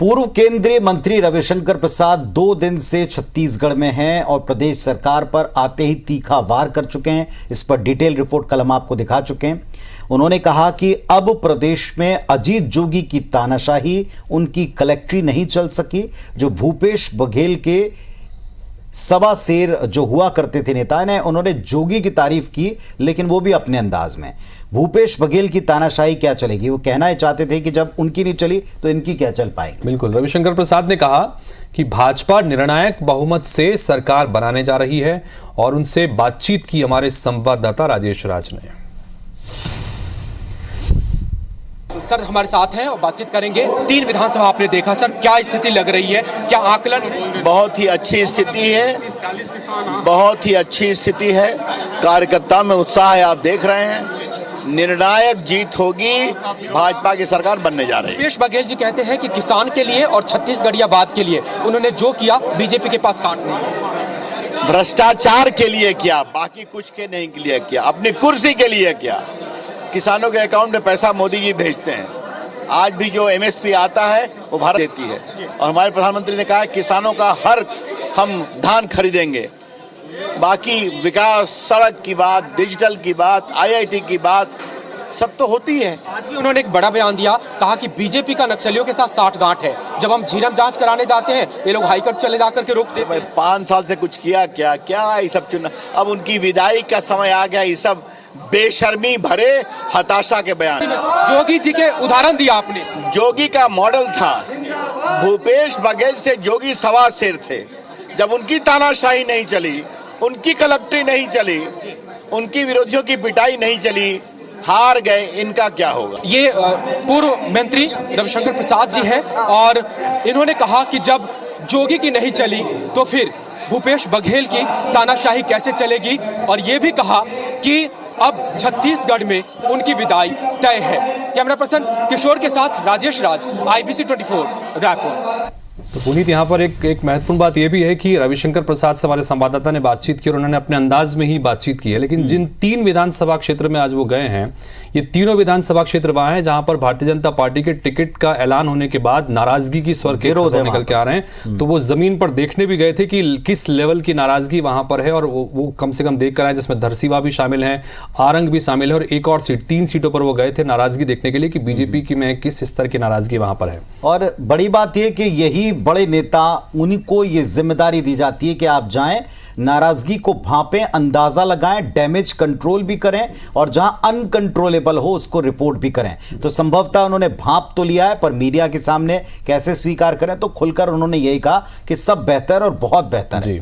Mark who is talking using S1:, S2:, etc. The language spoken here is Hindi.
S1: पूर्व केंद्रीय मंत्री रविशंकर प्रसाद 2 दिन से छत्तीसगढ़ में हैं और प्रदेश सरकार पर आते ही तीखा वार कर चुके हैं। इस पर डिटेल रिपोर्ट कल हम आपको दिखा चुके हैं। उन्होंने कहा कि अब प्रदेश में अजीत जोगी की तानाशाही, उनकी कलेक्ट्री नहीं चल सकी। जो भूपेश बघेल के सवा शेर जो हुआ करते थे नेता ने, उन्होंने जोगी की तारीफ की, लेकिन वो भी अपने अंदाज में। भूपेश बघेल की तानाशाही क्या चलेगी, वो कहना ही चाहते थे कि जब उनकी नहीं चली तो इनकी क्या चल पाएगी।
S2: बिल्कुल, रविशंकर प्रसाद ने कहा कि भाजपा निर्णायक बहुमत से सरकार बनाने जा रही है और उनसे बातचीत की हमारे संवाददाता राजेश राज ने।
S3: सर हमारे साथ हैं और बातचीत करेंगे। 3 विधानसभा आपने देखा, सर क्या स्थिति लग रही है, क्या आकलन है?
S4: बहुत ही अच्छी स्थिति है, बहुत ही अच्छी स्थिति है। कार्यकर्ता में उत्साह है, आप देख रहे हैं। निर्णायक जीत होगी, भाजपा की सरकार बनने जा रही है।
S3: भूपेश बघेल जी कहते हैं कि किसान के लिए और छत्तीसगढ़ियावाद के लिए उन्होंने जो किया बीजेपी के पास काट नहीं।
S4: भ्रष्टाचार के लिए किया, बाकी कुछ के नहीं के लिए किया, अपनी कुर्सी के लिए किया। किसानों के अकाउंट में पैसा मोदी जी भेजते हैं। आज भी जो एमएसपी आता है वो भारत देती है, और हमारे प्रधानमंत्री ने कहा है किसानों का हर हम धान खरीदेंगे। बाकी विकास, सड़क की बात, डिजिटल की बात, आईआईटी की बात सब तो होती है।
S3: आज भी उन्होंने एक बड़ा बयान दिया, कहा कि बीजेपी का नक्सलियों के साथ साठगांठ है। जब हम झीरम जांच कराने जाते हैं ये लोग हाईकोर्ट चले जाकर के रोकते हैं।
S4: 5 साल से कुछ किया क्या ये सब चुना, अब उनकी विदाई का समय आ गया। ये सब बेशर्मी भरे हताशा के बयान।
S3: जोगी जी के उदाहरण दिया आपने।
S4: जोगी का मॉडल था, भूपेश बघेल से जोगी सवा शेर थे। जब उनकी तानाशाही नहीं चली, उनकी कलेक्ट्री नहीं चली, उनकी विरोधियों की पिटाई नहीं चली, हार गए, इनका क्या होगा।
S3: ये पूर्व मंत्री रविशंकर प्रसाद जी हैं और इन्होंने कहा कि जब जोगी की नहीं चली तो फिर भूपेश बघेल की तानाशाही कैसे चलेगी, और ये भी कहा कि अब छत्तीसगढ़ में उनकी विदाई तय है। कैमरा पर्सन किशोर के साथ राजेश राज, IBC 24 रायपुर।
S2: तो पुनीत, यहाँ पर एक महत्वपूर्ण बात यह भी है कि रविशंकर प्रसाद से हमारे संवाददाता ने बातचीत की और उन्होंने अपने अंदाज में ही बातचीत की है। लेकिन जिन 3 विधानसभा क्षेत्र में आज वो गए हैं, ये तीनों विधानसभा क्षेत्र वहां हैं जहां पर भारतीय जनता पार्टी के टिकट का ऐलान होने के बाद नाराजगी की स्वर के निकल के आ रहे हैं। तो वो जमीन पर देखने भी गए थे कि किस लेवल की नाराजगी वहां पर है, और वो कम से कम देख कर आए, जिसमें धरसीवा भी शामिल है, आरंग भी शामिल है, और एक और सीट, 3 सीटों पर वो गए थे नाराजगी देखने के लिए कि बीजेपी की में किस स्तर की नाराजगी वहां पर है।
S1: और बड़ी बात यह कि यही बड़े नेता, उनको ये जिम्मेदारी दी जाती है कि आप जाएं, नाराजगी को भांपें, अंदाजा लगाएं, डैमेज कंट्रोल भी करें, और जहां अनकंट्रोलेबल हो उसको रिपोर्ट भी करें। तो संभवतः उन्होंने भांप तो लिया है, पर मीडिया के सामने कैसे स्वीकार करें, तो खुलकर उन्होंने यही कहा कि सब बेहतर और बहुत बेहतर है।